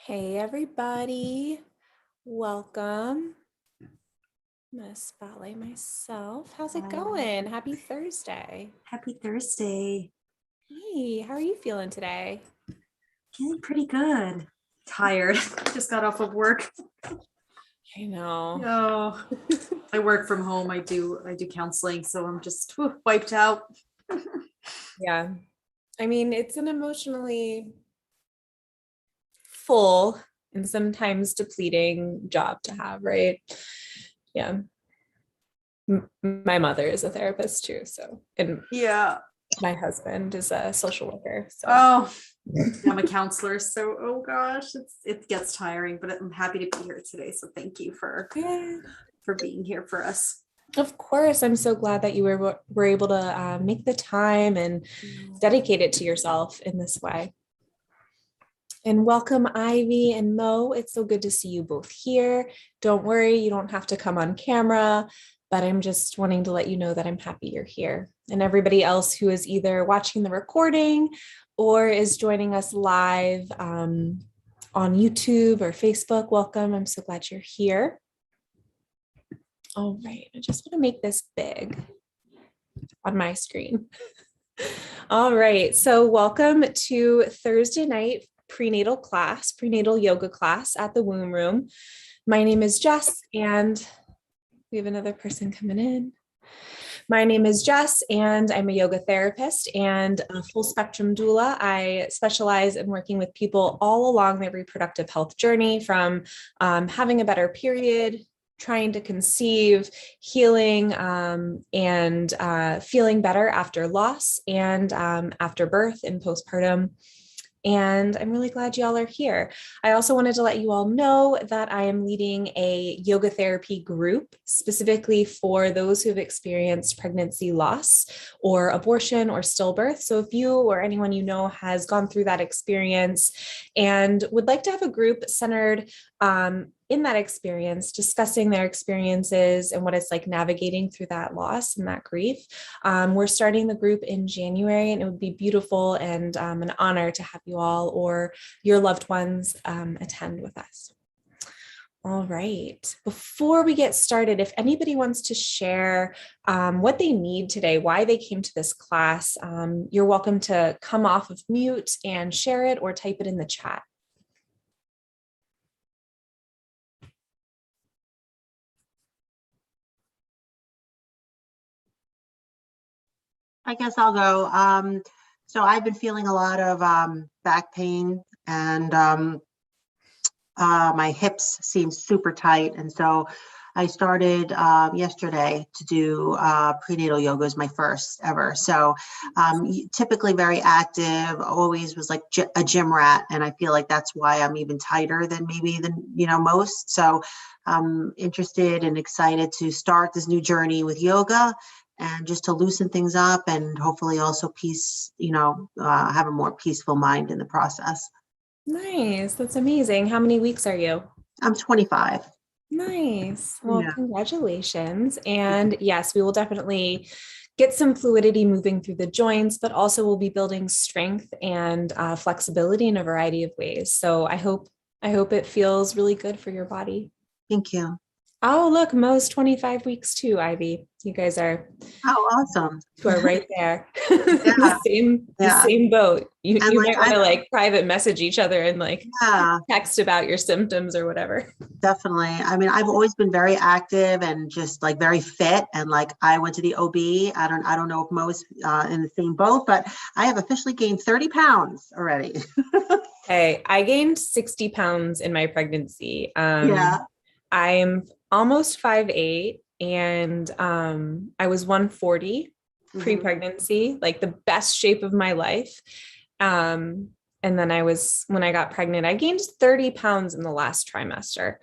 Hey everybody, welcome. I'm gonna spotlight myself. How's it going? Happy Thursday. Happy Thursday. Hey, how are you feeling today? Feeling pretty good. Tired. Just got off of work. I know. Oh, I work from home. I do counseling, so I'm just wiped out. Yeah. I mean, it's an emotionally full and sometimes depleting job to have, right? Yeah. My mother is a therapist too, and Yeah. my husband is a social worker. So Oh, I'm a counselor, so oh gosh, it gets tiring, but I'm happy to be here today. So thank you for being here for us. Of course, I'm so glad that you were able to make the time and dedicate it to yourself in this way. And welcome, Ivy and Mo. It's so good to see you both here. Don't worry, you don't have to come on camera, but I'm just wanting to let you know that I'm happy you're here. And everybody else who is either watching the recording or is joining us live on YouTube or Facebook, welcome. I'm so glad you're here. All right, I just want to make this big on my screen. All right, so welcome to Thursday night prenatal yoga class at the Womb Room. My name is Jess, and we have another person coming in. My name is Jess, and I'm a yoga therapist and a full spectrum doula. I specialize in working with people all along their reproductive health journey, from having a better period, trying to conceive, healing, and feeling better after loss and after birth and postpartum. And I'm really glad y'all are here. I also wanted to let you all know that I am leading a yoga therapy group specifically for those who have experienced pregnancy loss or abortion or stillbirth. So if you or anyone you know has gone through that experience and would like to have a group centered in that experience, discussing their experiences and what it's like navigating through that loss and that grief. We're starting the group in January, and it would be beautiful and an honor to have you all or your loved ones attend with us. All right. Before we get started, if anybody wants to share what they need today, why they came to this class, you're welcome to come off of mute and share it or type it in the chat. I guess I'll go. So I've been feeling a lot of back pain, and my hips seem super tight. And so I started yesterday to do prenatal yoga as my first ever. So typically very active, always was like a gym rat. And I feel like that's why I'm even tighter than most. So I'm interested and excited to start this new journey with yoga, and just to loosen things up and hopefully also have a more peaceful mind in the process. Nice. That's amazing. How many weeks are you? I'm 25. Nice. Well, Yeah. Congratulations. And yes, we will definitely get some fluidity moving through the joints, but also we'll be building strength and flexibility in a variety of ways. So I hope it feels really good for your body. Thank you. Oh, look, Mo's 25 weeks too, Ivy. You guys are awesome. You are right there. Yeah. the same boat. You might want to like private message each other and text about your symptoms or whatever. Definitely. I mean, I've always been very active and just like very fit. And like I went to the OB. I don't know if Mo's in the same boat, but I have officially gained 30 pounds already. Hey, I gained 60 pounds in my pregnancy. Yeah. I'm almost 5'8", and I was 140 pre-pregnancy, like the best shape of my life. And then when I got pregnant, I gained 30 pounds in the last trimester.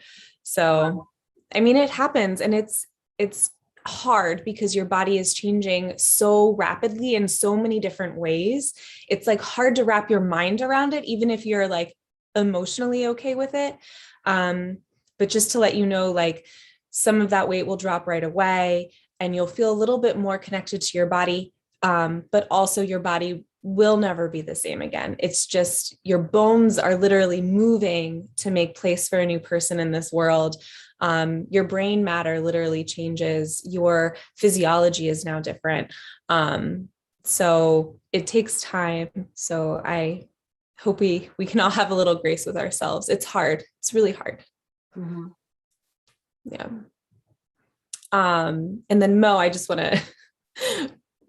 So, I mean, it happens, and it's hard because your body is changing so rapidly in so many different ways. It's like hard to wrap your mind around it, even if you're like emotionally okay with it. But just to let you know, like some of that weight will drop right away and you'll feel a little bit more connected to your body. But also your body will never be the same again. It's just your bones are literally moving to make place for a new person in this world. Your brain matter literally changes. Your physiology is now different. So it takes time. So I hope we can all have a little grace with ourselves. It's hard. It's really hard. Mm-hmm. Yeah. And then Mo, I just want to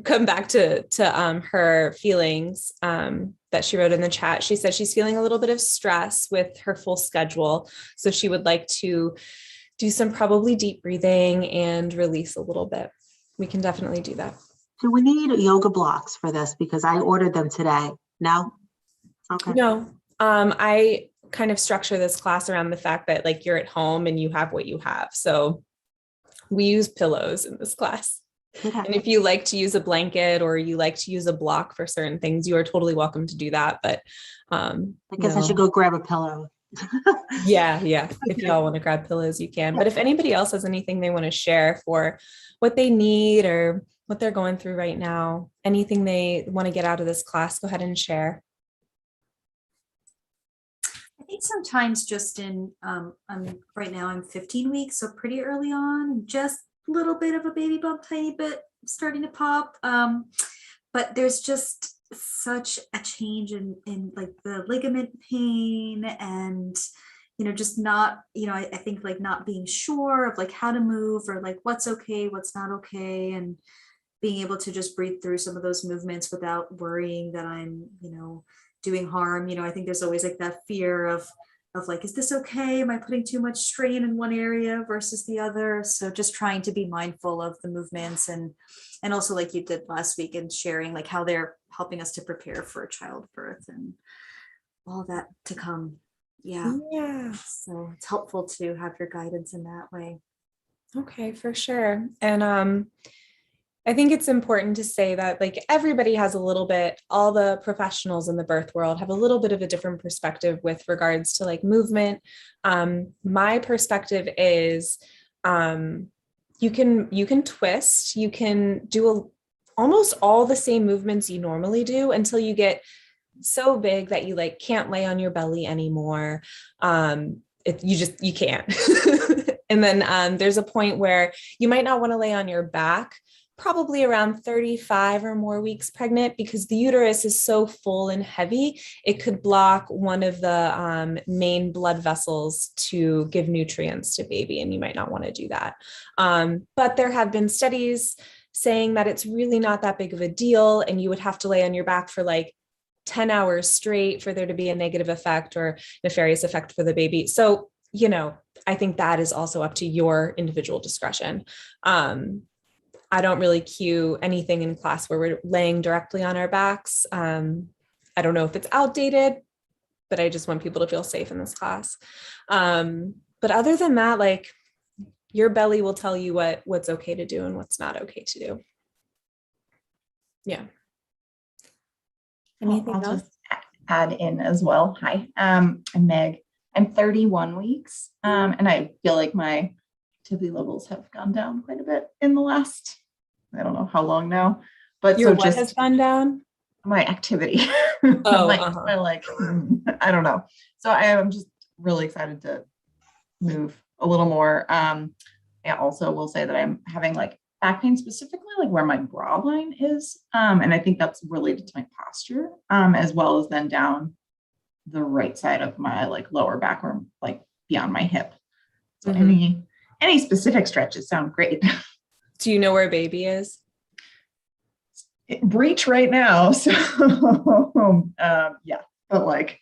come back to her feelings that she wrote in the chat. She said she's feeling a little bit of stress with her full schedule. So she would like to do some probably deep breathing and release a little bit. We can definitely do that. Do we need yoga blocks for this? Because I ordered them today. No? Okay. No. I kind of structure this class around the fact that like you're at home and you have what you have. So we use pillows in this class. Okay. And if you like to use a blanket or you like to use a block for certain things, you are totally welcome to do that. But I guess I should go grab a pillow. Yeah. If y'all want to grab pillows, you can. But if anybody else has anything they want to share for what they need or what they're going through right now, anything they want to get out of this class, go ahead and share. I think sometimes just right now I'm 15 weeks, so pretty early on, just a little bit of a baby bump, tiny bit starting to pop. But there's just such a change in like the ligament pain and, just not, I think like not being sure of like how to move or like what's okay, what's not okay. And being able to just breathe through some of those movements without worrying that I'm, doing harm. I think there's always like that fear of like, is this okay? Am I putting too much strain in one area versus the other? So just trying to be mindful of the movements and also like you did last week and sharing like how they're helping us to prepare for childbirth and all that to come. Yeah. So it's helpful to have your guidance in that way. Okay, for sure. And I think it's important to say that like everybody has a little bit, all the professionals in the birth world have a little bit of a different perspective with regards to like movement. My perspective is you can twist, you can do almost all the same movements you normally do until you get so big that you like can't lay on your belly anymore. You can't. And then there's a point where you might not want to lay on your back, probably around 35 or more weeks pregnant, because the uterus is so full and heavy, it could block one of the main blood vessels to give nutrients to baby, and you might not want to do that. But there have been studies saying that it's really not that big of a deal, and you would have to lay on your back for like 10 hours straight for there to be a negative effect or nefarious effect for the baby. So, I think that is also up to your individual discretion. I don't really cue anything in class where we're laying directly on our backs. I don't know if it's outdated, but I just want people to feel safe in this class. But other than that, like your belly will tell you what's okay to do and what's not okay to do. Yeah. Anything I'll else? just add in as well. Hi, I'm Meg. I'm 31 weeks, and I feel like my activity levels have gone down quite a bit in the last, I don't know how long now, but Your what has gone down? My activity. Oh, I don't know. So I am just really excited to move a little more. I also will say that I'm having like back pain, specifically like where my bra line is. And I think that's related to my posture, as well as then down the right side of my like lower back or like beyond my hip. So any specific stretches sound great. Do you know where baby is? Breach right now. So yeah, but like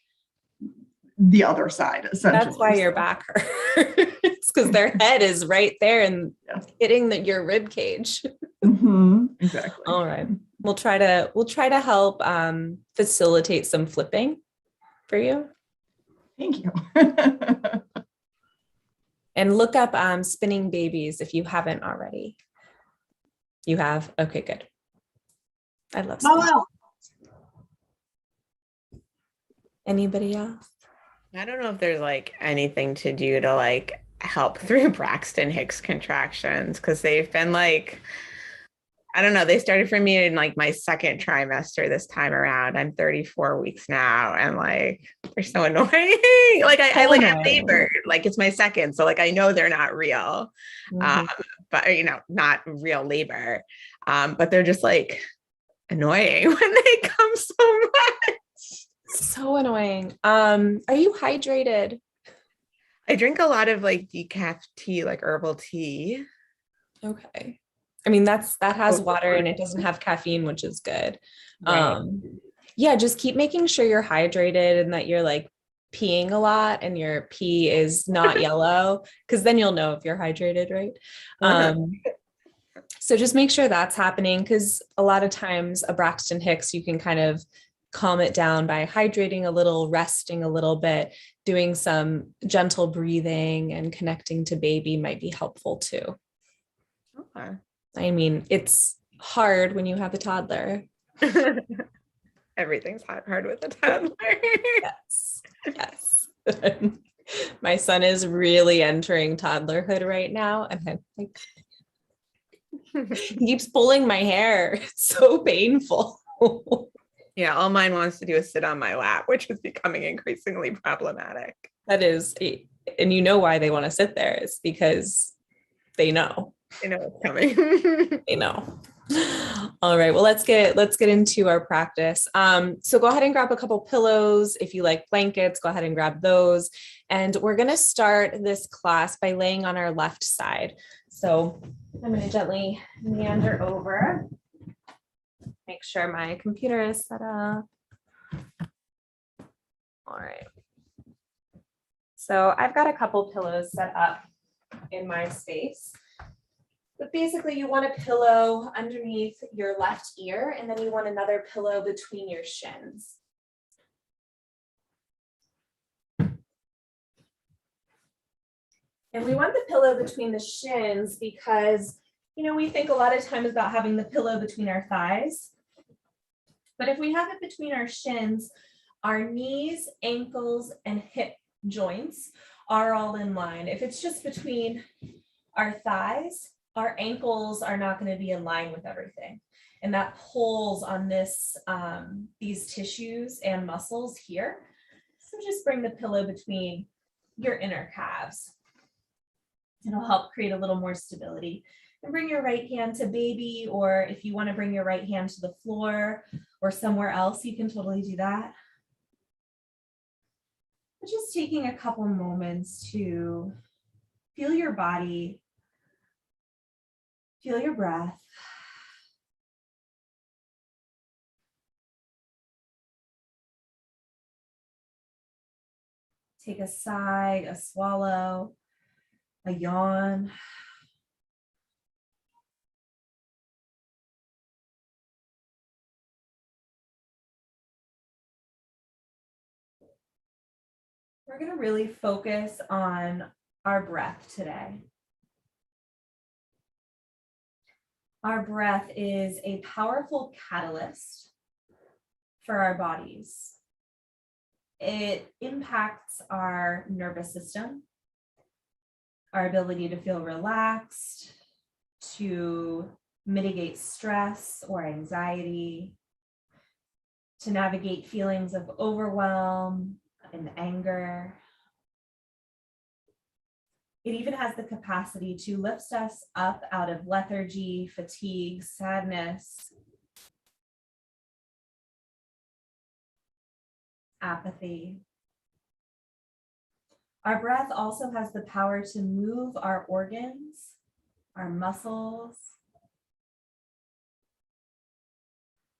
the other side essentially. That's why your back hurts, because their head is right there and hitting your rib cage. Exactly. All right. We'll try to help facilitate some flipping for you. Thank you. And look up spinning babies if you haven't already. You have? Okay, good. I love spinning. Anybody else? I don't know if there's like anything to do to like help through Braxton Hicks contractions, because they've been like, I don't know. They started for me in like my second trimester this time around. I'm 34 weeks now, and like they're so annoying. Like I like have annoying. labored. Like it's my second, so like I know they're not real, Mhm. but not real labor. But they're just like annoying when they come so much. So annoying. Are you hydrated? I drink a lot of like decaf tea, like herbal tea. Okay. I mean, that has Oh, water and it doesn't have caffeine, which is good. Right. Yeah, just keep making sure you're hydrated and that you're like peeing a lot and your pee is not yellow, because then you'll know if you're hydrated, right? So just make sure that's happening, because a lot of times a Braxton Hicks, you can kind of calm it down by hydrating a little, resting a little bit, doing some gentle breathing and connecting to baby might be helpful too. Okay. I mean, it's hard when you have a toddler. Everything's hard with a toddler. Yes. Yes. My son is really entering toddlerhood right now. And I'm like, he keeps pulling my hair. It's so painful. Yeah, all mine wants to do is sit on my lap, which is becoming increasingly problematic. That is, and you know why they want to sit there. It's because they know. I know it's coming. They know. All right. Well, let's get into our practice. So go ahead and grab a couple pillows. If you like blankets, go ahead and grab those. And we're going to start this class by laying on our left side. So I'm going to gently meander over. Make sure my computer is set up. All right. So I've got a couple pillows set up in my space. But basically you want a pillow underneath your left ear, and then you want another pillow between your shins. And we want the pillow between the shins because, we think a lot of times about having the pillow between our thighs. But if we have it between our shins, our knees, ankles, and hip joints are all in line. If it's just between our thighs, our ankles are not going to be in line with everything. And that pulls on these tissues and muscles here. So just bring the pillow between your inner calves. It'll help create a little more stability. And bring your right hand to baby, or if you want to bring your right hand to the floor or somewhere else, you can totally do that. But just taking a couple moments to feel your body, feel your breath. Take a sigh, a swallow, a yawn. We're going to really focus on our breath today. Our breath is a powerful catalyst for our bodies. It impacts our nervous system, our ability to feel relaxed, to mitigate stress or anxiety, to navigate feelings of overwhelm and anger. It even has the capacity to lift us up out of lethargy, fatigue, sadness, apathy. Our breath also has the power to move our organs, our muscles.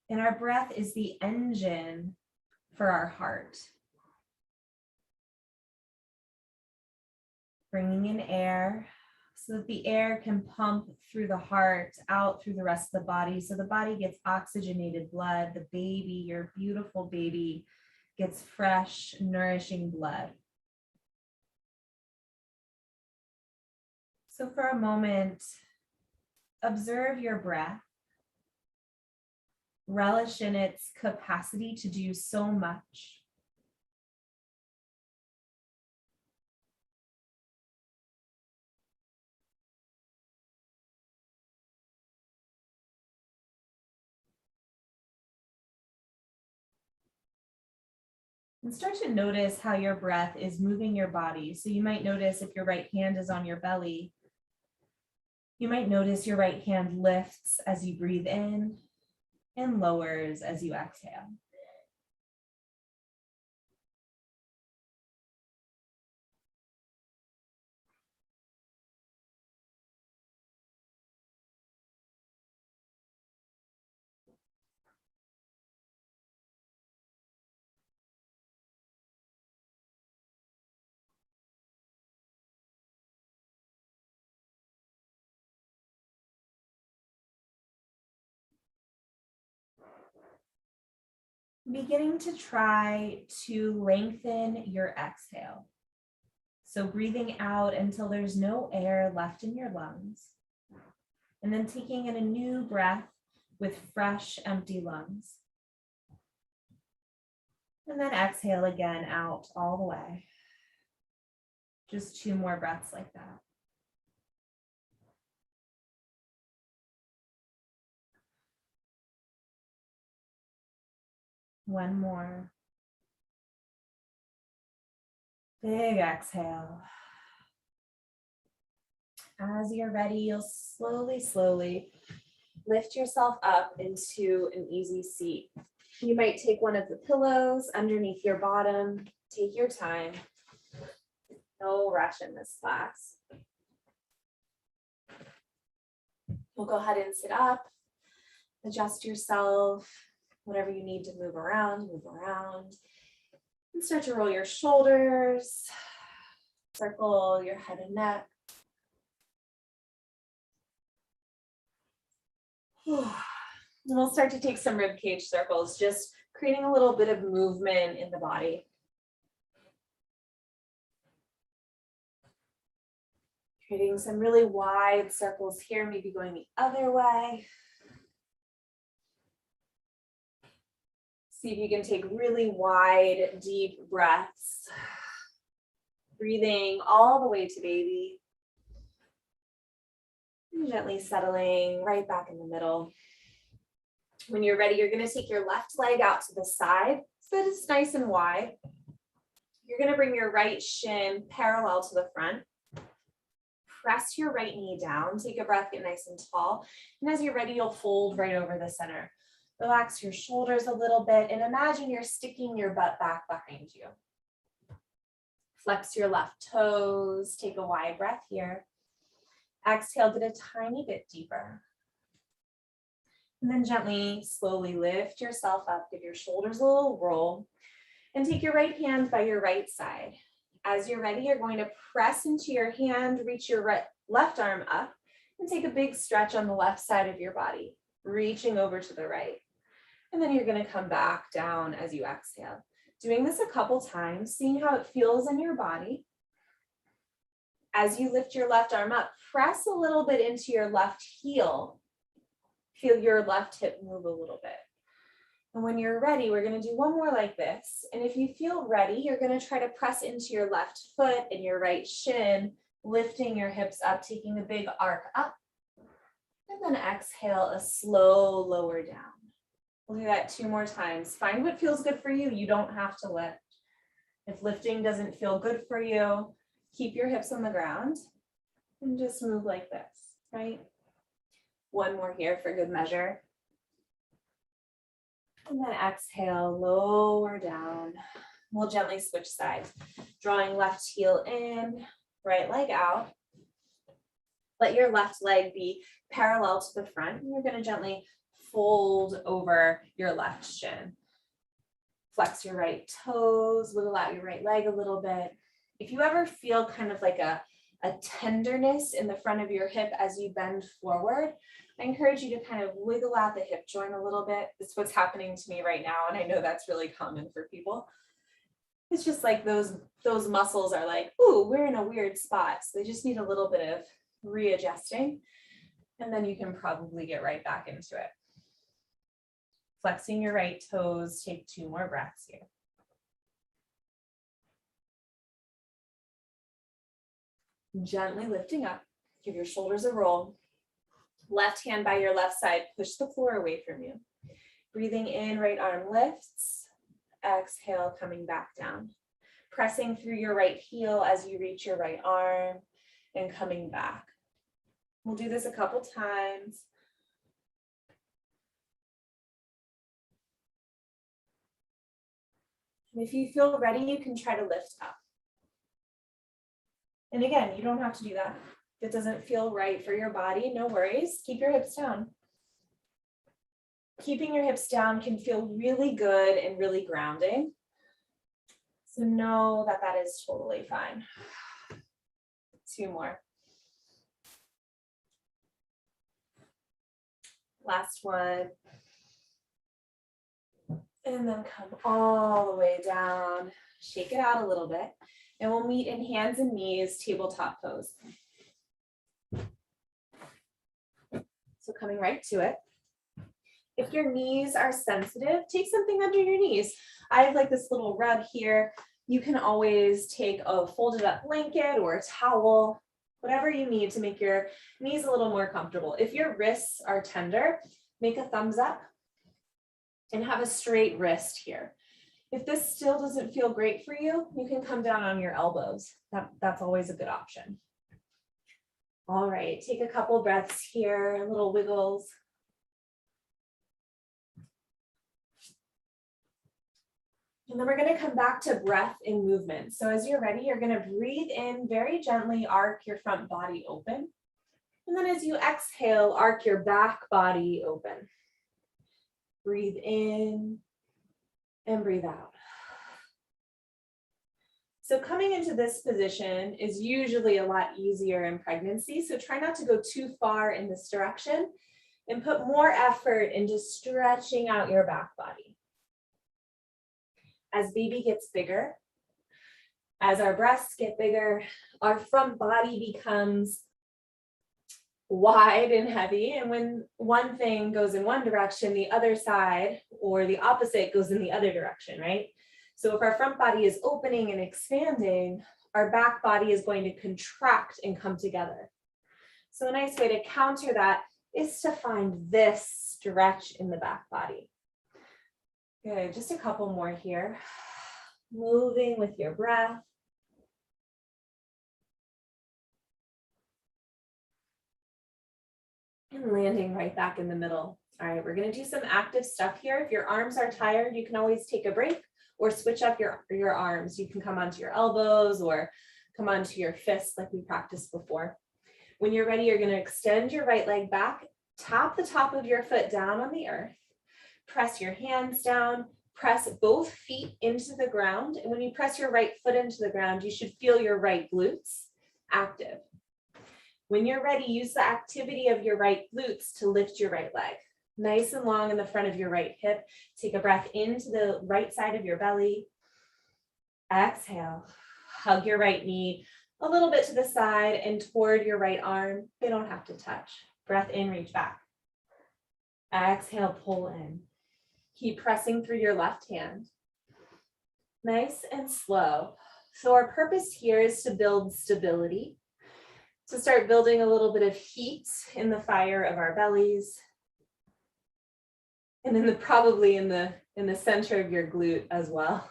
And our breath is the engine for our heart. Bringing in air so that the air can pump through the heart, out through the rest of the body. So the body gets oxygenated blood. The baby, your beautiful baby, gets fresh, nourishing blood. So for a moment, observe your breath. Relish in its capacity to do so much. And start to notice how your breath is moving your body. So you might notice if your right hand is on your belly, you might notice your right hand lifts as you breathe in and lowers as you exhale. Beginning to try to lengthen your exhale. So breathing out until there's no air left in your lungs. And then taking in a new breath with fresh, empty lungs. And then exhale again out all the way. Just 2 more breaths like that. One more. Big exhale. As you're ready, you'll slowly lift yourself up into an easy seat. You might take one of the pillows underneath your bottom. Take your time. No rush in this class. We'll go ahead and sit up, adjust yourself, whatever you need to move around, and start to roll your shoulders, circle your head and neck. And we'll start to take some rib cage circles, just creating a little bit of movement in the body. Creating some really wide circles here, maybe going the other way. See if you can take really wide, deep breaths. Breathing all the way to baby. And gently settling right back in the middle. When you're ready, you're going to take your left leg out to the side so that it's nice and wide. You're going to bring your right shin parallel to the front. Press your right knee down. Take a breath, get nice and tall. And as you're ready, you'll fold right over the center. Relax your shoulders a little bit and imagine you're sticking your butt back behind you. Flex your left toes. Take a wide breath here. Exhale, get a tiny bit deeper. And then gently, slowly lift yourself up. Give your shoulders a little roll. And take your right hand by your right side. As you're ready, you're going to press into your hand, reach your left arm up, and take a big stretch on the left side of your body, reaching over to the right. And then you're going to come back down as you exhale. Doing this a couple times, seeing how it feels in your body. As you lift your left arm up, press a little bit into your left heel. Feel your left hip move a little bit. And when you're ready, we're going to do one more like this. And if you feel ready, you're going to try to press into your left foot and your right shin, lifting your hips up, taking a big arc up. And then exhale a slow lower down. We'll do that 2 more times. Find what feels good for you. You don't have to lift. If lifting doesn't feel good for you, keep your hips on the ground and just move like this, right? One more here for good measure. And then exhale, lower down. We'll gently switch sides. Drawing left heel in, right leg out. Let your left leg be parallel to the front. And you're going to gently fold over your left shin. Flex your right toes, wiggle out your right leg a little bit. If you ever feel kind of like a tenderness in the front of your hip as you bend forward, I encourage you to kind of wiggle out the hip joint a little bit. It's what's happening to me right now, and I know that's really common for people. It's just like those muscles are like, ooh, we're in a weird spot. So they just need a little bit of readjusting, and then you can probably get right back into it. Flexing your right toes, take 2 more breaths here. Gently lifting up, give your shoulders a roll. Left hand by your left side, push the floor away from you. Breathing in, right arm lifts. Exhale, coming back down. Pressing through your right heel as you reach your right arm and coming back. We'll do this a couple times. And if you feel ready, you can try to lift up. And again, you don't have to do that. If it doesn't feel right for your body, no worries. Keep your hips down. Keeping your hips down can feel really good and really grounding. So know that that is totally fine. 2 more. Last one. And then come all the way down. Shake it out a little bit. And we'll meet in hands and knees, tabletop pose. So coming right to it. If your knees are sensitive, take something under your knees. I have like this little rug here. You can always take a folded up blanket or a towel, whatever you need to make your knees a little more comfortable. If your wrists are tender, make a thumbs up and have a straight wrist here. If this still doesn't feel great for you, you can come down on your elbows. That's always a good option. All right, take a couple breaths here, little wiggles. And then we're going to come back to breath and movement. So as you're ready, you're going to breathe in very gently, arc your front body open. And then as you exhale, arc your back body open. Breathe in and breathe out. So coming into this position is usually a lot easier in pregnancy. So try not to go too far in this direction and put more effort into stretching out your back body. As baby gets bigger, as our breasts get bigger, our front body becomes wide and heavy. And when one thing goes in one direction, the other side or the opposite goes in the other direction, right? So if our front body is opening and expanding, our back body is going to contract and come together. So a nice way to counter that is to find this stretch in the back body. Good, just a couple more here. Moving with your breath. And landing right back in the middle. All right, we're gonna do some active stuff here. If your arms are tired, you can always take a break or switch up your arms. You can come onto your elbows or come onto your fists like we practiced before. When you're ready, you're gonna extend your right leg back, tap the top of your foot down on the earth, press your hands down, press both feet into the ground. And when you press your right foot into the ground, you should feel your right glutes active. When you're ready, use the activity of your right glutes to lift your right leg. Nice and long in the front of your right hip. Take a breath into the right side of your belly. Exhale. Hug your right knee a little bit to the side and toward your right arm. They don't have to touch. Breath in, reach back. Exhale, pull in. Keep pressing through your left hand. Nice and slow. So our purpose here is to build stability, to start building a little bit of heat in the fire of our bellies. And then probably in the center of your glute as well.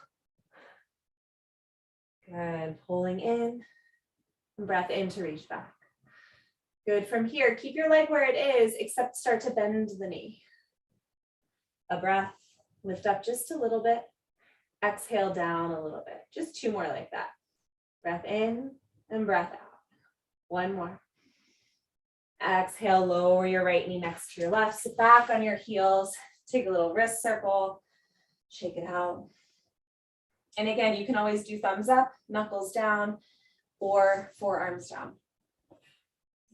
Good, pulling in, and breath in to reach back. Good, from here, keep your leg where it is, except start to bend the knee. A breath, lift up just a little bit, exhale down a little bit, just 2 more like that. Breath in and breath out. 1 more. Exhale, lower your right knee next to your left, sit back on your heels, take a little wrist circle, shake it out. And again, you can always do thumbs up, knuckles down, or forearms down.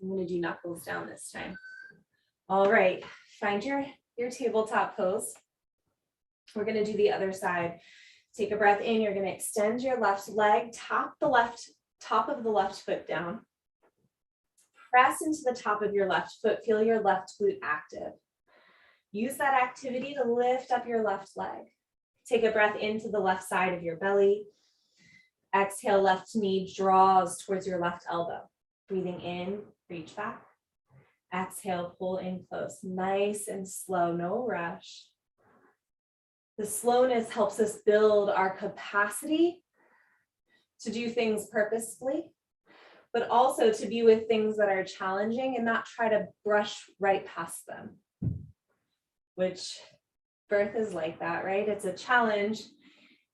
I'm going to do knuckles down this time. All right, find your tabletop pose. We're going to do the other side. Take a breath in. You're going to extend your left leg, top of the left foot down. Press into the top of your left foot. Feel your left glute active. Use that activity to lift up your left leg. Take a breath into the left side of your belly. Exhale, left knee draws towards your left elbow. Breathing in, reach back. Exhale, pull in close. Nice and slow, no rush. The slowness helps us build our capacity to do things purposefully, but also to be with things that are challenging and not try to brush right past them, which birth is like that, right? It's a challenge.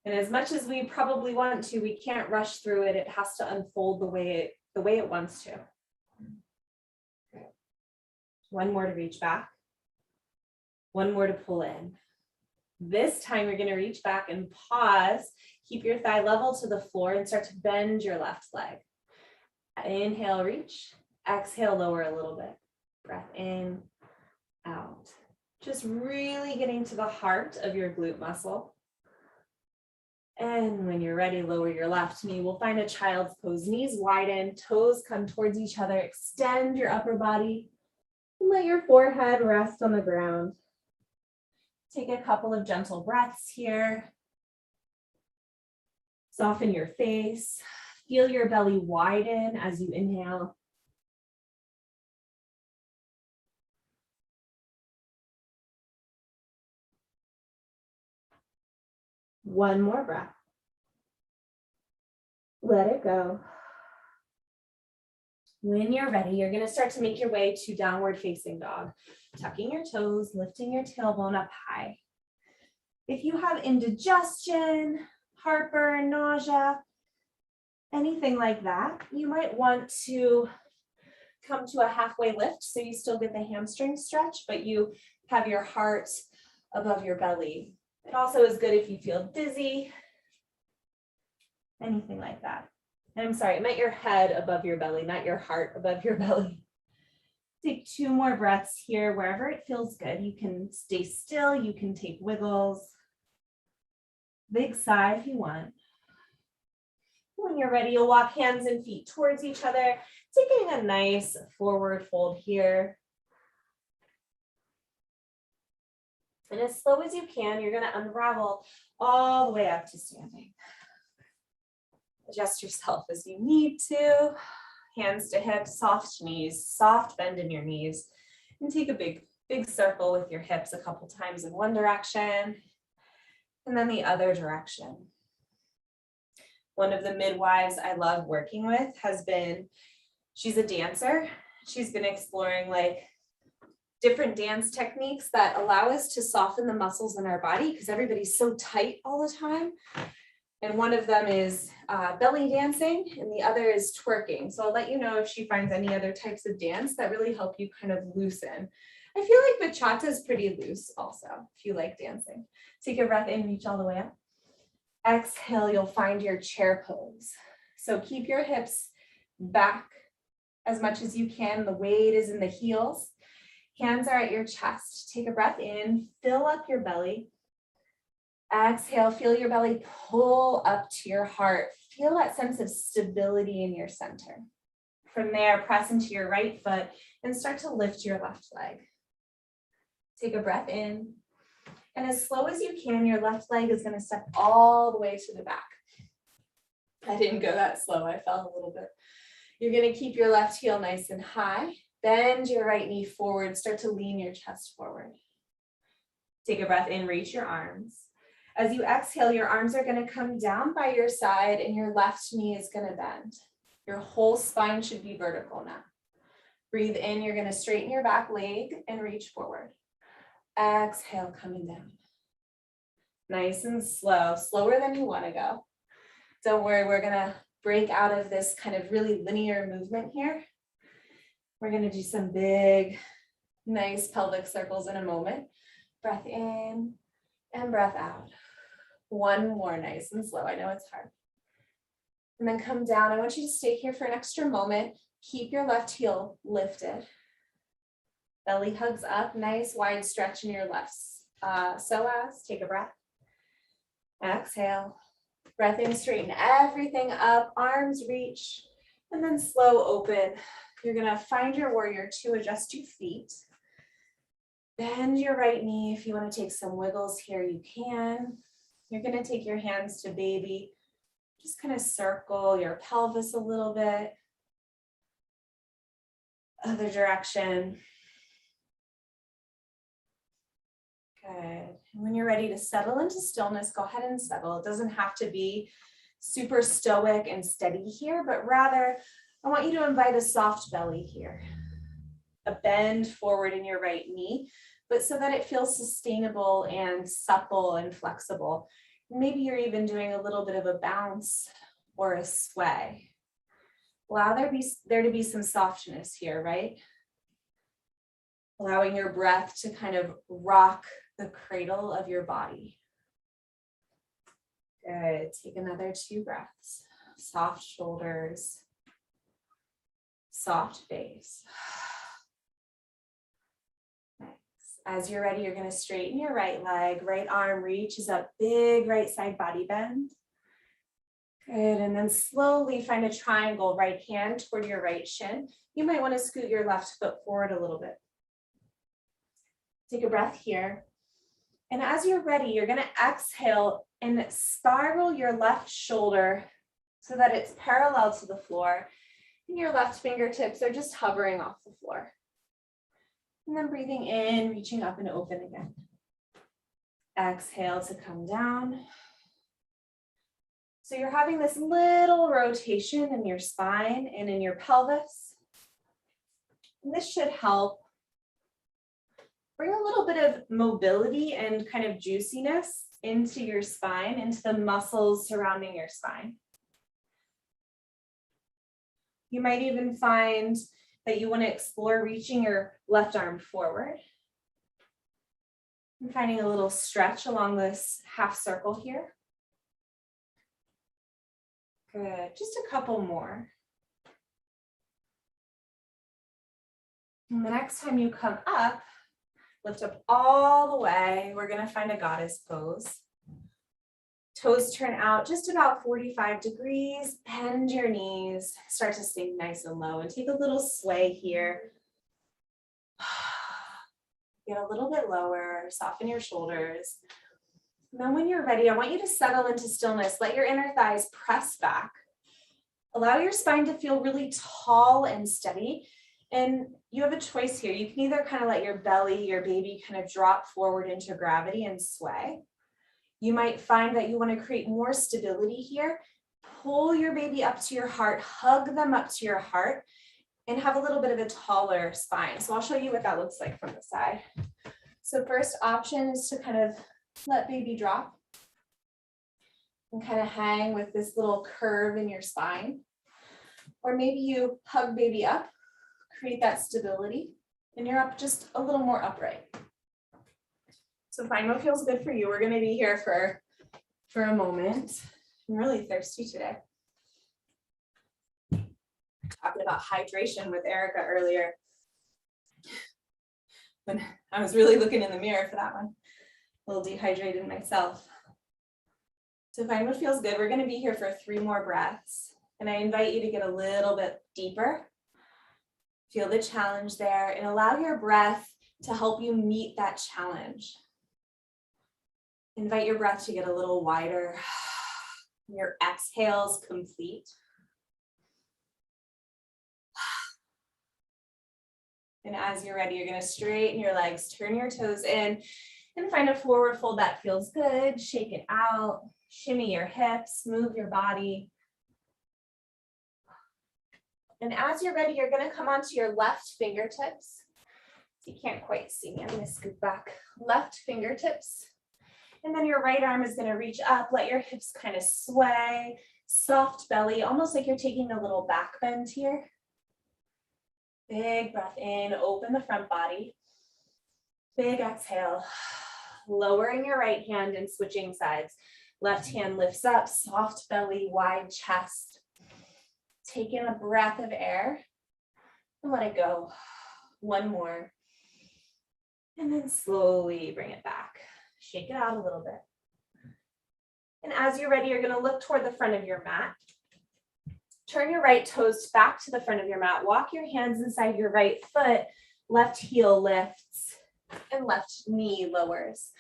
And as much as we probably want to, we can't rush through it. It has to unfold the way it wants to. One more to reach back. One more to pull in. This time you're going to reach back and pause. Keep your thigh level to the floor and start to bend your left leg. Inhale, reach. Exhale, lower a little bit. Breath in, out. Just really getting to the heart of your glute muscle. And when you're ready, lower your left knee. We'll find a child's pose. Knees widen, toes come towards each other. Extend your upper body. And let your forehead rest on the ground. Take a couple of gentle breaths here. Soften your face. Feel your belly widen as you inhale. One more breath. Let it go. When you're ready, you're going to start to make your way to downward facing dog, tucking your toes, lifting your tailbone up high. If you have indigestion, heartburn, nausea, anything like that, you might want to come to a halfway lift so you still get the hamstring stretch, but you have your heart above your belly. It also is good if you feel dizzy, anything like that. And I'm sorry, I meant your head above your belly, not your heart above your belly. Take 2 more breaths here, wherever it feels good. You can stay still, you can take wiggles. Big sigh if you want. When you're ready, you'll walk hands and feet towards each other, taking a nice forward fold here. And as slow as you can, you're going to unravel all the way up to standing. Adjust yourself as you need to. Hands to hips, soft knees, soft bend in your knees. And take a big circle with your hips a couple times in one direction and then the other direction. One of the midwives I love working with she's a dancer. She's been exploring like different dance techniques that allow us to soften the muscles in our body because everybody's so tight all the time. And one of them is belly dancing and the other is twerking. So I'll let you know if she finds any other types of dance that really help you kind of loosen. I feel like bachata is pretty loose also, if you like dancing. Take a breath in, reach all the way up. Exhale, you'll find your chair pose. So keep your hips back as much as you can. The weight is in the heels. Hands are at your chest. Take a breath in, fill up your belly. Exhale, feel your belly pull up to your heart. Feel that sense of stability in your center. From there, press into your right foot and start to lift your left leg. Take a breath in. And as slow as you can, your left leg is going to step all the way to the back. I didn't go that slow. I fell a little bit. You're going to keep your left heel nice and high. Bend your right knee forward. Start to lean your chest forward. Take a breath in, reach your arms. As you exhale, your arms are going to come down by your side and your left knee is going to bend. Your whole spine should be vertical now. Breathe in, you're going to straighten your back leg and reach forward. Exhale, coming down. Nice and slow, slower than you want to go. Don't worry, we're going to break out of this kind of really linear movement here. We're going to do some big, nice pelvic circles in a moment. Breath in and breath out. One more, nice and slow. I know it's hard. And then come down. I want you to stay here for an extra moment. Keep your left heel lifted. Belly hugs up, nice wide stretch in your left psoas. Take a breath. Exhale. Breath in, straighten everything up. Arms reach. And then slow open. You're going to find your warrior two, adjust your feet. Bend your right knee. If you want to take some wiggles here, you can. You're going to take your hands to baby. Just kind of circle your pelvis a little bit. Other direction. Good. And when you're ready to settle into stillness, go ahead and settle. It doesn't have to be super stoic and steady here, but rather I want you to invite a soft belly here, a bend forward in your right knee, but so that it feels sustainable and supple and flexible. Maybe you're even doing a little bit of a bounce or a sway. Allow there to be some softness here, right? Allowing your breath to kind of rock the cradle of your body. Good. Take another 2 breaths. Soft shoulders, soft face. Next. As you're ready, you're going to straighten your right leg. Right arm reaches up, big right side body bend. Good. And then slowly find a triangle, right hand toward your right shin. You might want to scoot your left foot forward a little bit. Take a breath here. And as you're ready, you're going to exhale and spiral your left shoulder so that it's parallel to the floor. And your left fingertips are just hovering off the floor. And then breathing in, reaching up and open again. Exhale to come down. So you're having this little rotation in your spine and in your pelvis. And this should help bring a little bit of mobility and kind of juiciness into your spine, into the muscles surrounding your spine. You might even find that you want to explore reaching your left arm forward and finding a little stretch along this half circle here. Good, just a couple more. And the next time you come up, lift up all the way. We're going to find a goddess pose. Toes turn out just about 45 degrees. Bend your knees. Start to sink nice and low and take a little sway here. Get a little bit lower. Soften your shoulders. And then when you're ready, I want you to settle into stillness. Let your inner thighs press back. Allow your spine to feel really tall and steady. And you have a choice here. You can either kind of let your belly, your baby kind of drop forward into gravity and sway. You might find that you want to create more stability here. Pull your baby up to your heart, hug them up to your heart, and have a little bit of a taller spine. So I'll show you what that looks like from the side. So first option is to kind of let baby drop and kind of hang with this little curve in your spine. Or maybe you hug baby up, create that stability, and you're up just a little more upright. So find what feels good for you. We're going to be here for a moment. I'm really thirsty today. Talking about hydration with Erica earlier. When I was really looking in the mirror for that one. A little dehydrated myself. So find what feels good. We're going to be here for 3 more breaths. And I invite you to get a little bit deeper. Feel the challenge there and allow your breath to help you meet that challenge. Invite your breath to get a little wider. Your exhales complete. And as you're ready, you're going to straighten your legs, turn your toes in, and find a forward fold that feels good. Shake it out, shimmy your hips, move your body. And as you're ready, you're going to come onto your left fingertips. You can't quite see me. I'm going to scoot back. Left fingertips. And then your right arm is going to reach up. Let your hips kind of sway. Soft belly, almost like you're taking a little back bend here. Big breath in, open the front body. Big exhale. Lowering your right hand and switching sides. Left hand lifts up, soft belly, wide chest. Take in a breath of air and let it go. One more. And then slowly bring it back. Shake it out a little bit. And as you're ready, you're going to look toward the front of your mat. Turn your right toes back to the front of your mat. Walk your hands inside your right foot. Left heel lifts and left knee lowers.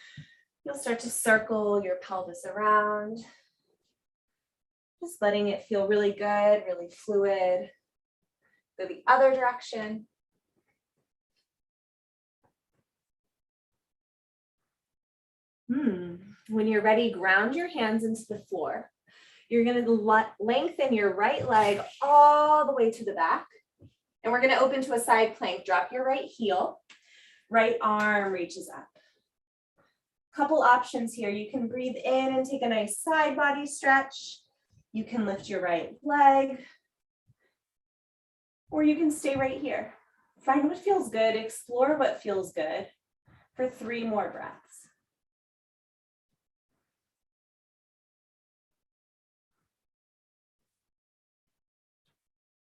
You'll start to circle your pelvis around. Just letting it feel really good, really fluid. Go the other direction. When you're ready, ground your hands into the floor. You're going to lengthen your right leg all the way to the back. And we're going to open to a side plank. Drop your right heel. Right arm reaches up. Couple options here. You can breathe in and take a nice side body stretch. You can lift your right leg. Or you can stay right here. Find what feels good. Explore what feels good for 3 more breaths.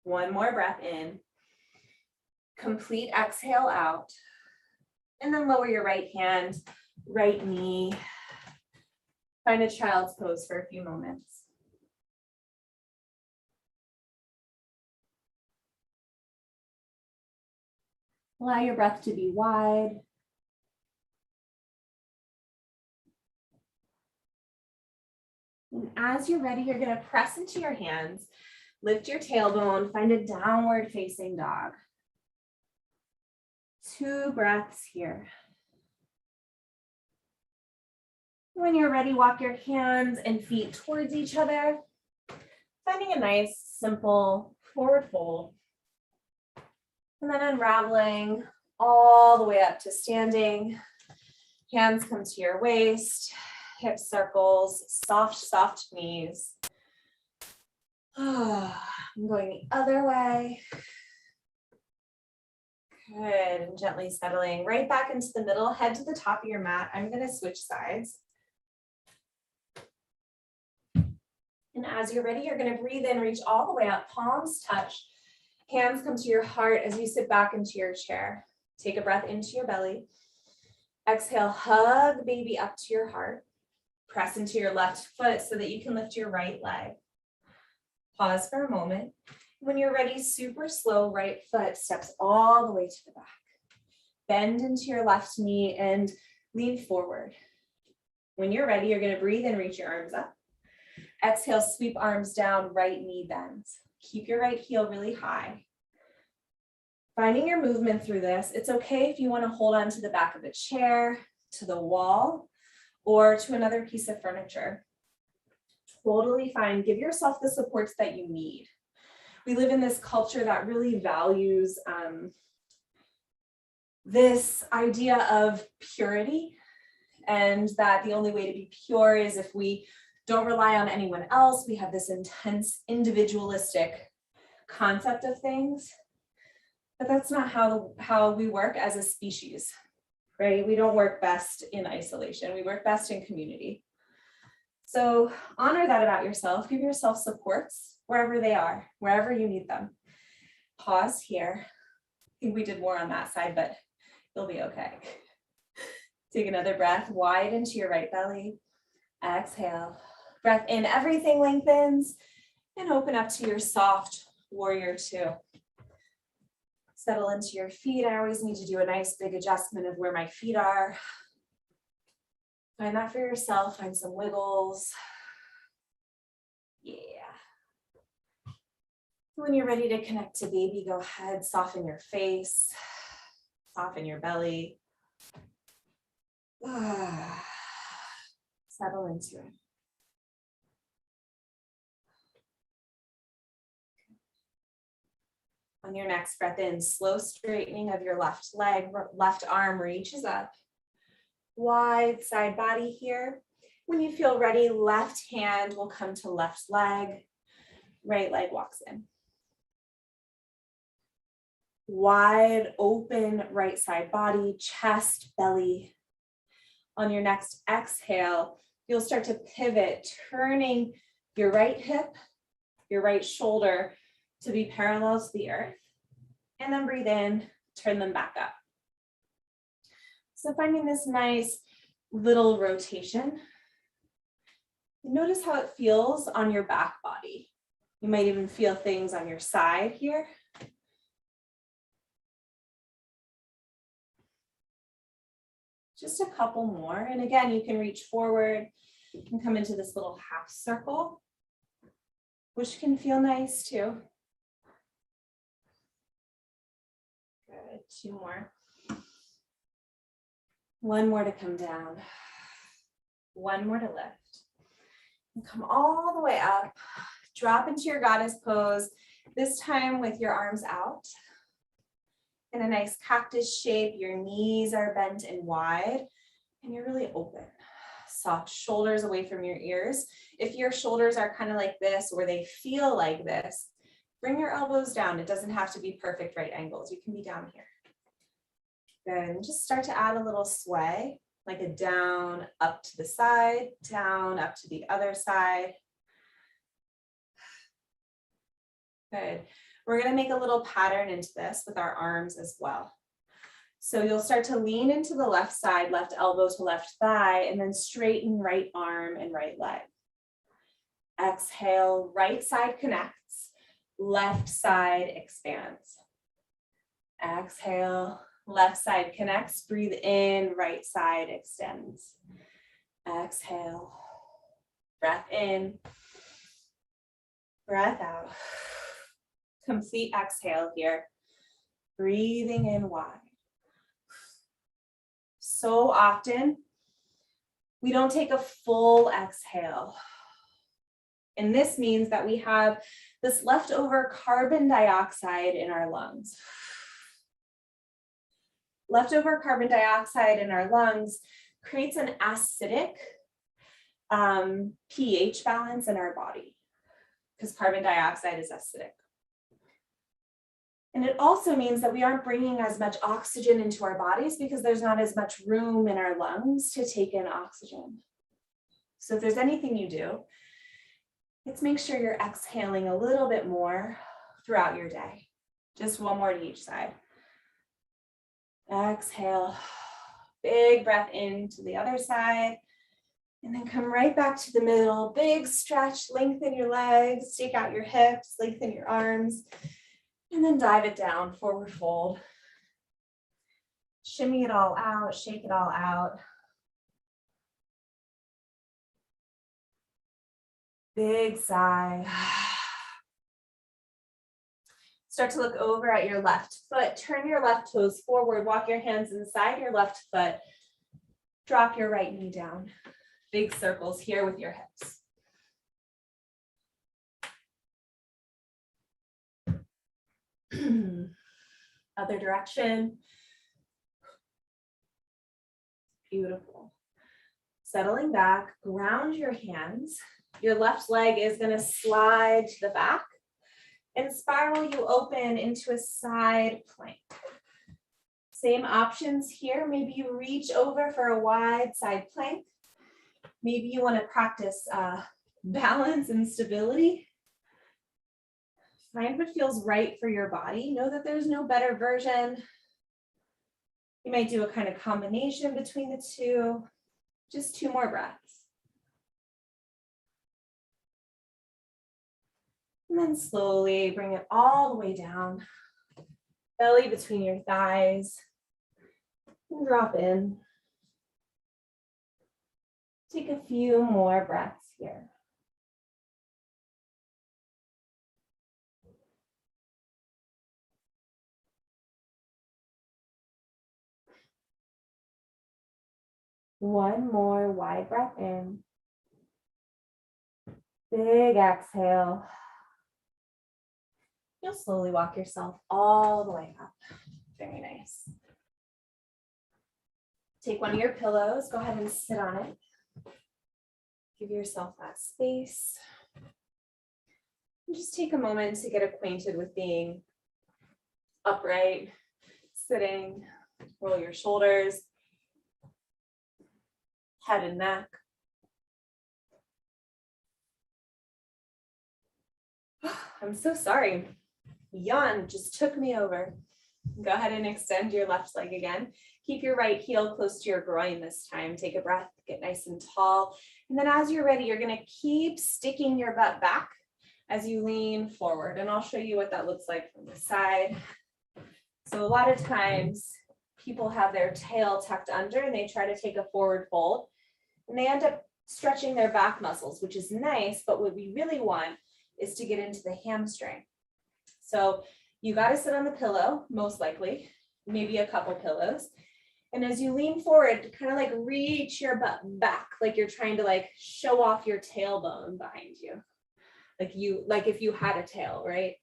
One more breath in. Complete exhale out. And then lower your right hand, right knee. Find a child's pose for a few moments. Allow your breath to be wide. And as you're ready, you're going to press into your hands, lift your tailbone, find a downward facing dog. 2 breaths here. When you're ready, walk your hands and feet towards each other, finding a nice, simple forward fold. And then unraveling all the way up to standing. Hands come to your waist, hip circles, soft, soft knees. I'm going the other way. Good, and gently settling right back into the middle, head to the top of your mat. I'm going to switch sides. And as you're ready, you're going to breathe in, reach all the way up, palms touch. Hands come to your heart as you sit back into your chair. Take a breath into your belly. Exhale, hug baby up to your heart. Press into your left foot so that you can lift your right leg. Pause for a moment. When you're ready, super slow, right foot steps all the way to the back. Bend into your left knee and lean forward. When you're ready, you're going to breathe and reach your arms up. Exhale, sweep arms down, right knee bends. Keep your right heel really high. Finding your movement through this, it's okay if you want to hold on to the back of a chair, to the wall, or to another piece of furniture. Totally fine. Give yourself the supports that you need. We live in this culture that really values this idea of purity, and that the only way to be pure is if we don't rely on anyone else. We have this intense individualistic concept of things, but that's not how we work as a species, right? We don't work best in isolation. We work best in community. So honor that about yourself. Give yourself supports wherever they are, wherever you need them. Pause here. I think we did more on that side, but you'll be okay. Take another breath, wide into your right belly. Exhale. Breath in, everything lengthens, and open up to your soft warrior 2. Settle into your feet. I always need to do a nice big adjustment of where my feet are. Find that for yourself, find some wiggles. Yeah. When you're ready to connect to baby, go ahead, soften your face, soften your belly. Settle into it. On your next breath in, slow straightening of your left leg, left arm reaches up. Wide side body here. When you feel ready, left hand will come to left leg, right leg walks in. Wide open right side body, chest, belly. On your next exhale, you'll start to pivot, turning your right hip, your right shoulder to be parallel to the earth. And then breathe in, turn them back up. So finding this nice little rotation. Notice how it feels on your back body. You might even feel things on your side here. Just a couple more. And again, you can reach forward and come into this little half circle, which can feel nice too. Good, 2 more. 1 more to come down. One more to lift. And come all the way up. Drop into your goddess pose, this time with your arms out. In a nice cactus shape, your knees are bent and wide, and you're really open. Soft shoulders away from your ears. If your shoulders are kind of like this, or they feel like this, bring your elbows down. It doesn't have to be perfect right angles. You can be down here. Good, and just start to add a little sway, like a down, up to the side, down, up to the other side. Good. We're going to make a little pattern into this with our arms as well. So you'll start to lean into the left side, left elbow to left thigh, and then straighten right arm and right leg. Exhale, right side connects, left side expands. Exhale, left side connects, breathe in, right side extends. Exhale, breath in, breath out. Complete exhale here, breathing in wide. So often, we don't take a full exhale. And this means that we have this leftover carbon dioxide in our lungs. Leftover carbon dioxide in our lungs creates an acidic pH balance in our body, because carbon dioxide is acidic. And it also means that we aren't bringing as much oxygen into our bodies because there's not as much room in our lungs to take in oxygen. So if there's anything you do, it's make sure you're exhaling a little bit more throughout your day. Just one more to each side. Exhale, big breath into the other side, and then come right back to the middle. Big stretch, lengthen your legs, stake out your hips, lengthen your arms. And then dive it down, forward fold. Shimmy it all out, shake it all out. Big sigh. Start to look over at your left foot. Turn your left toes forward. Walk your hands inside your left foot. Drop your right knee down. Big circles here with your hips. Other direction. Beautiful. Settling back, ground your hands. Your left leg is going to slide to the back and spiral you open into a side plank. Same options here. Maybe you reach over for a wide side plank. Maybe you want to practice balance and stability. Find what feels right for your body. Know that there's no better version. You might do a kind of combination between the two. Just 2 more breaths. And then slowly bring it all the way down. Belly between your thighs. And drop in. Take a few more breaths here. One more wide breath in. Big exhale. You'll slowly walk yourself all the way up. Very nice. Take one of your pillows. Go ahead and sit on it. Give yourself that space. And just take a moment to get acquainted with being upright, sitting. Roll your shoulders. Head and neck. I'm so sorry. Yawn just took me over. Go ahead and extend your left leg again. Keep your right heel close to your groin this time. Take a breath, get nice and tall. And then as you're ready, you're going to keep sticking your butt back as you lean forward. And I'll show you what that looks like from the side. So a lot of times people have their tail tucked under and they try to take a forward fold. And they end up stretching their back muscles, which is nice, but what we really want is to get into the hamstring. So you got to sit on the pillow, most likely, maybe a couple pillows. And as you lean forward, kind of like reach your butt back, like you're trying to like show off your tailbone behind you. Like if you had a tail, right?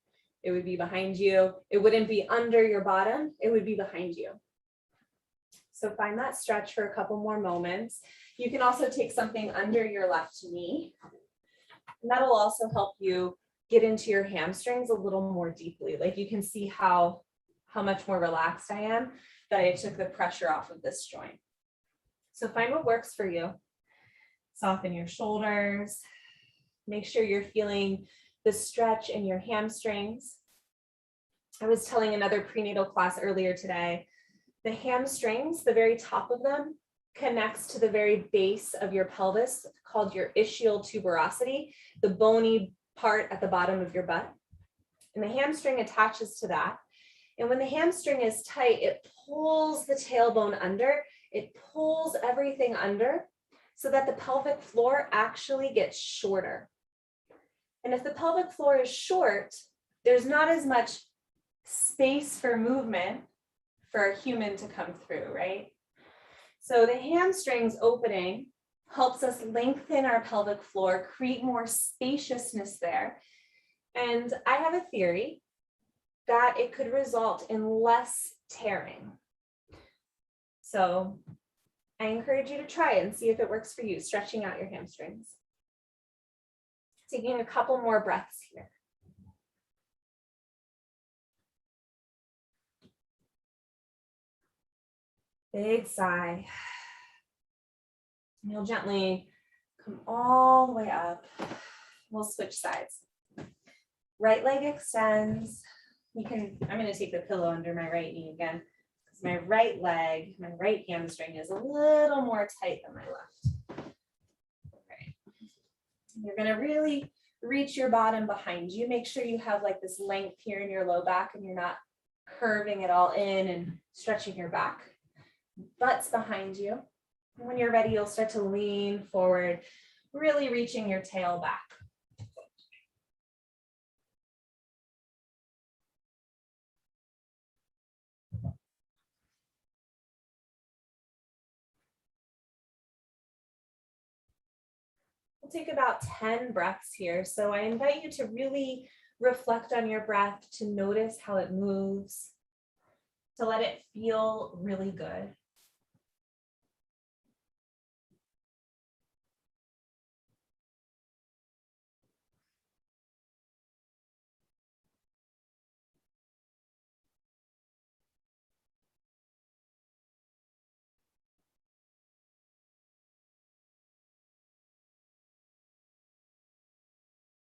It would be behind you. It wouldn't be under your bottom. It would be behind you. So find that stretch for a couple more moments. You can also take something under your left knee. And that'll also help you get into your hamstrings a little more deeply. Like you can see how much more relaxed I am, that I took the pressure off of this joint. So find what works for you. Soften your shoulders. Make sure you're feeling the stretch in your hamstrings. I was telling another prenatal class earlier today, the hamstrings, the very top of them, connects to the very base of your pelvis called your ischial tuberosity, the bony part at the bottom of your butt. And the hamstring attaches to that. And when the hamstring is tight, it pulls the tailbone under, it pulls everything under so that the pelvic floor actually gets shorter. And if the pelvic floor is short, there's not as much space for movement for a human to come through, right? So the hamstrings opening helps us lengthen our pelvic floor, create more spaciousness there. And I have a theory that it could result in less tearing. So I encourage you to try it and see if it works for you, stretching out your hamstrings. Taking a couple more breaths here. Big sigh. And you'll gently come all the way up. We'll switch sides. Right leg extends. I'm going to take the pillow under my right knee again, because my right leg, my right hamstring is a little more tight than my left. Okay. You're going to really reach your bottom behind you. Make sure you have like this length here in your low back and you're not curving it all in and stretching your back. Butt's behind you. When you're ready, you'll start to lean forward, really reaching your tail back. We'll take about 10 breaths here. So I invite you to really reflect on your breath, to notice how it moves, to let it feel really good.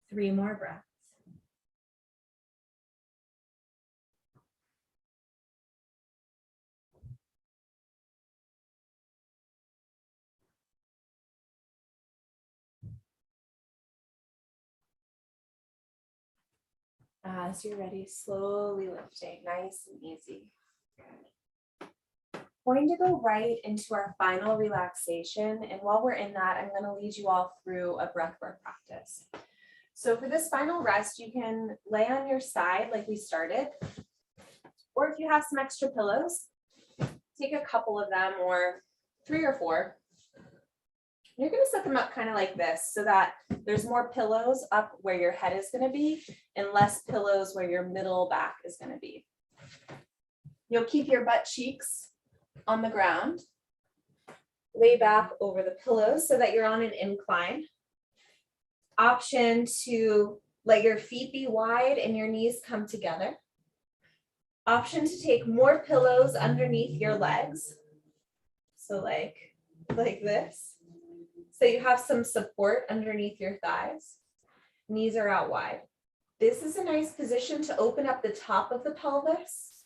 Three more breaths. As you're ready, slowly lifting, nice and easy. Good. Going to go right into our final relaxation. And while we're in that, I'm going to lead you all through a breathwork practice. So for this final rest, you can lay on your side like we started, or if you have some extra pillows, take a couple of them, or 3 or 4. You're going to set them up kind of like this so that there's more pillows up where your head is going to be and less pillows where your middle back is going to be. You'll keep your butt cheeks on the ground. Lay back over the pillows so that you're on an incline. Option to let your feet be wide and your knees come together. Option to take more pillows underneath your legs. So like this. So you have some support underneath your thighs. Knees are out wide. This is a nice position to open up the top of the pelvis.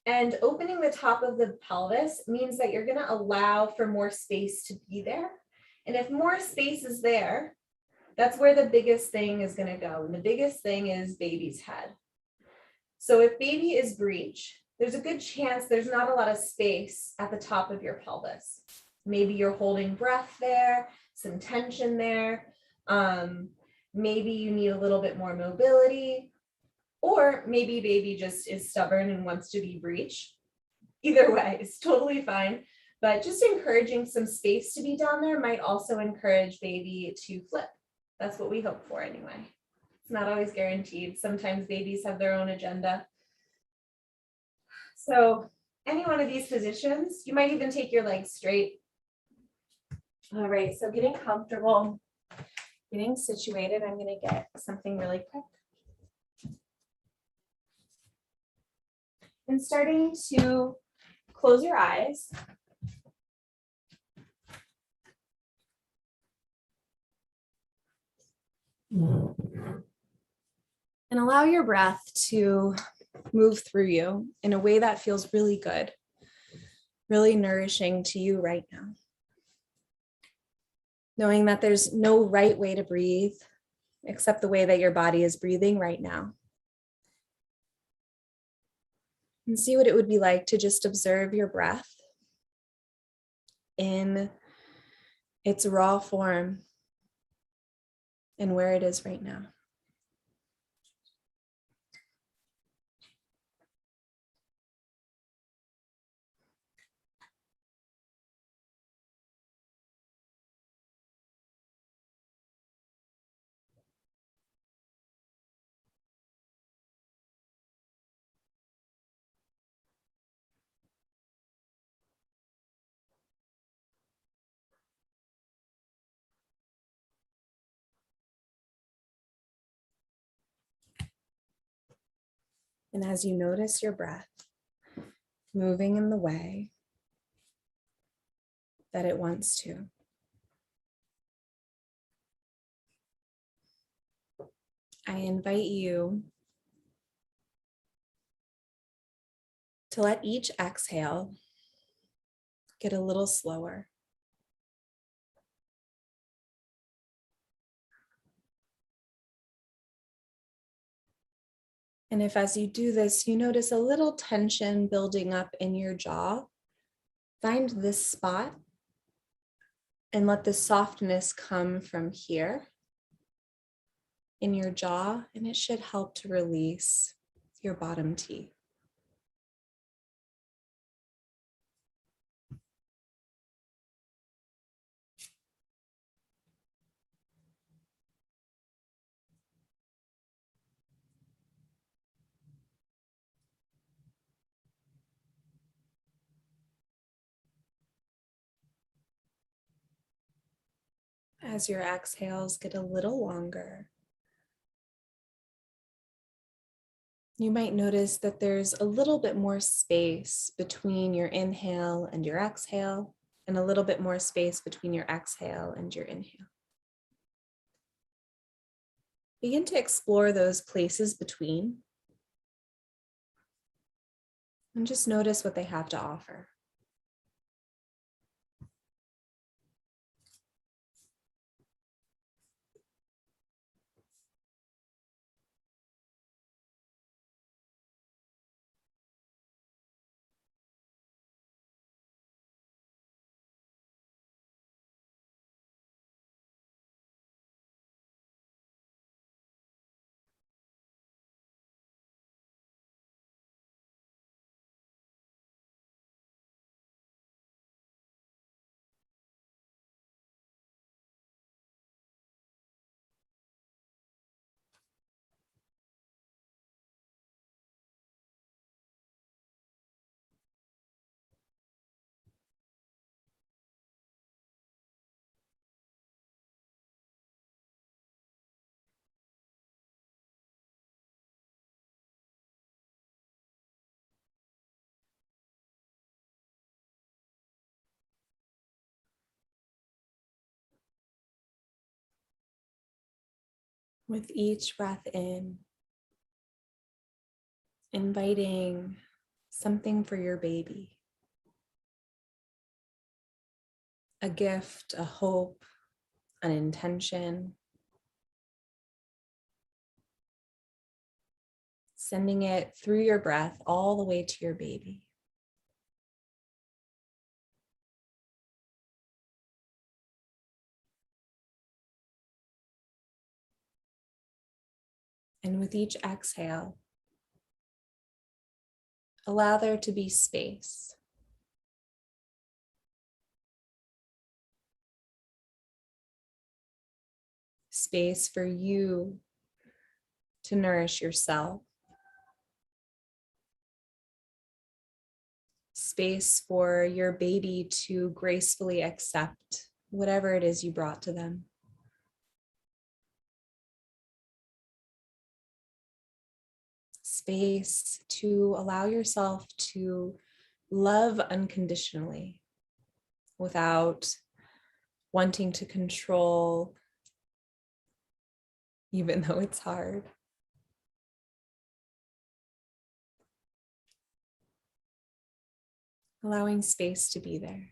And opening the top of the pelvis means that you're going to allow for more space to be there. And if more space is there, that's where the biggest thing is going to go. And the biggest thing is baby's head. So if baby is breech, there's a good chance there's not a lot of space at the top of your pelvis. Maybe you're holding breath there, some tension there. Maybe you need a little bit more mobility, or maybe baby just is stubborn and wants to be breech. Either way, it's totally fine. But just encouraging some space to be down there might also encourage baby to flip. That's what we hope for anyway. It's not always guaranteed. Sometimes babies have their own agenda. So any one of these positions, you might even take your legs straight. All right, so getting comfortable, getting situated. I'm going to get something really quick. And starting to close your eyes. And allow your breath to move through you in a way that feels really good, really nourishing to you right now. Knowing that there's no right way to breathe except the way that your body is breathing right now. And see what it would be like to just observe your breath in its raw form and where it is right now. And as you notice your breath moving in the way that it wants to, I invite you to let each exhale get a little slower. And if as you do this, you notice a little tension building up in your jaw, find this spot and let the softness come from here in your jaw, and it should help to release your bottom teeth. As your exhales get a little longer, you might notice that there's a little bit more space between your inhale and your exhale, and a little bit more space between your exhale and your inhale. Begin to explore those places between, and just notice what they have to offer. With each breath in, inviting something for your baby. A gift, a hope, an intention. Sending it through your breath all the way to your baby. And with each exhale, allow there to be space. Space for you to nourish yourself. Space for your baby to gracefully accept whatever it is you brought to them. Space to allow yourself to love unconditionally without wanting to control, even though it's hard. Allowing space to be there.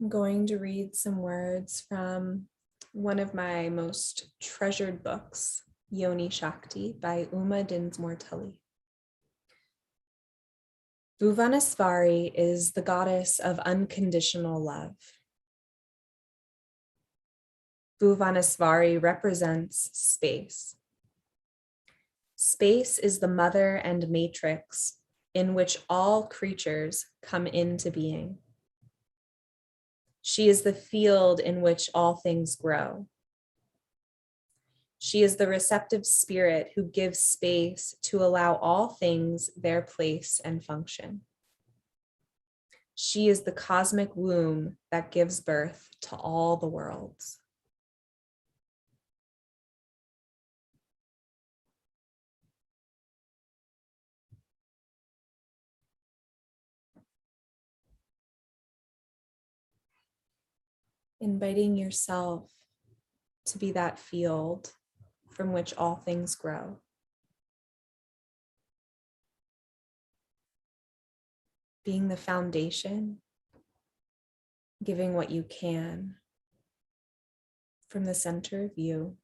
I'm going to read some words from one of my most treasured books, Yoni Shakti by Dinsmore. Bhuvaneshwari is the goddess of unconditional love. Bhuvaneshwari represents space. Space is the mother and matrix in which all creatures come into being. She is the field in which all things grow. She is the receptive spirit who gives space to allow all things their place and function. She is the cosmic womb that gives birth to all the worlds. Inviting yourself to be that field from which all things grow. Being the foundation, giving what you can from the center of you,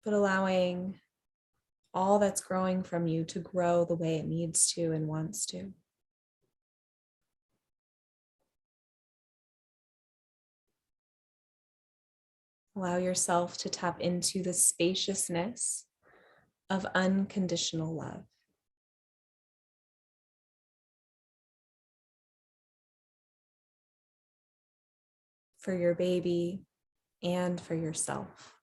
but allowing all that's growing from you to grow the way it needs to and wants to. Allow yourself to tap into the spaciousness of unconditional love. For your baby and for yourself.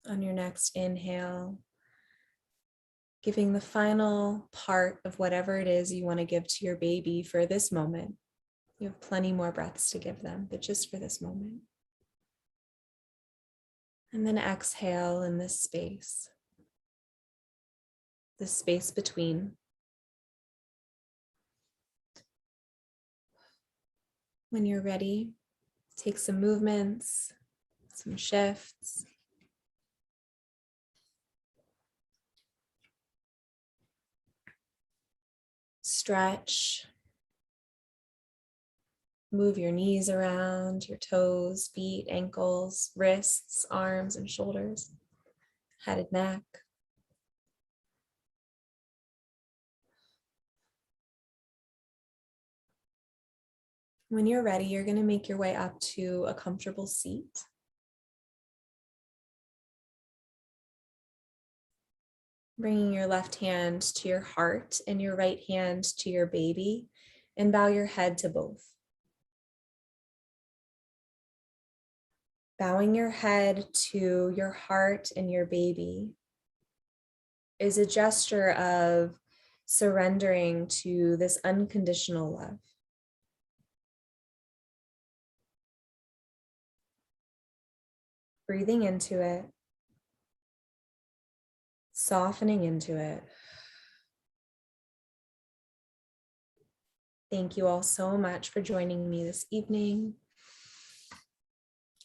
On your next inhale, giving the final part of whatever it is you want to give to your baby for this moment. You have plenty more breaths to give them, but just for this moment. And then exhale in this space between. When you're ready, take some movements, some shifts. Stretch. Move your knees around, your toes, feet, ankles, wrists, arms, and shoulders, head and neck. When you're ready, you're going to make your way up to a comfortable seat. Bringing your left hand to your heart and your right hand to your baby, and bow your head to both. Bowing your head to your heart and your baby is a gesture of surrendering to this unconditional love. Breathing into it, softening into it. Thank you all so much for joining me this evening.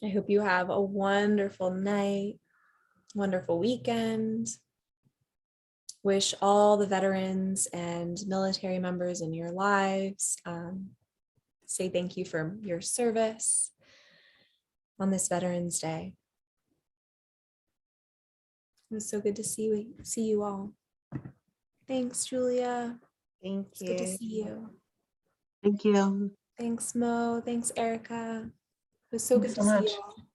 I hope you have a wonderful night, wonderful weekend. Wish all the veterans and military members in your lives, say thank you for your service on this Veterans Day. It was so good to see you all. Thanks, Julia. Thank It's good to you. see you. Thank you. Thanks, Mo. Thanks, Erica. It was so Thanks good so to much. see you all.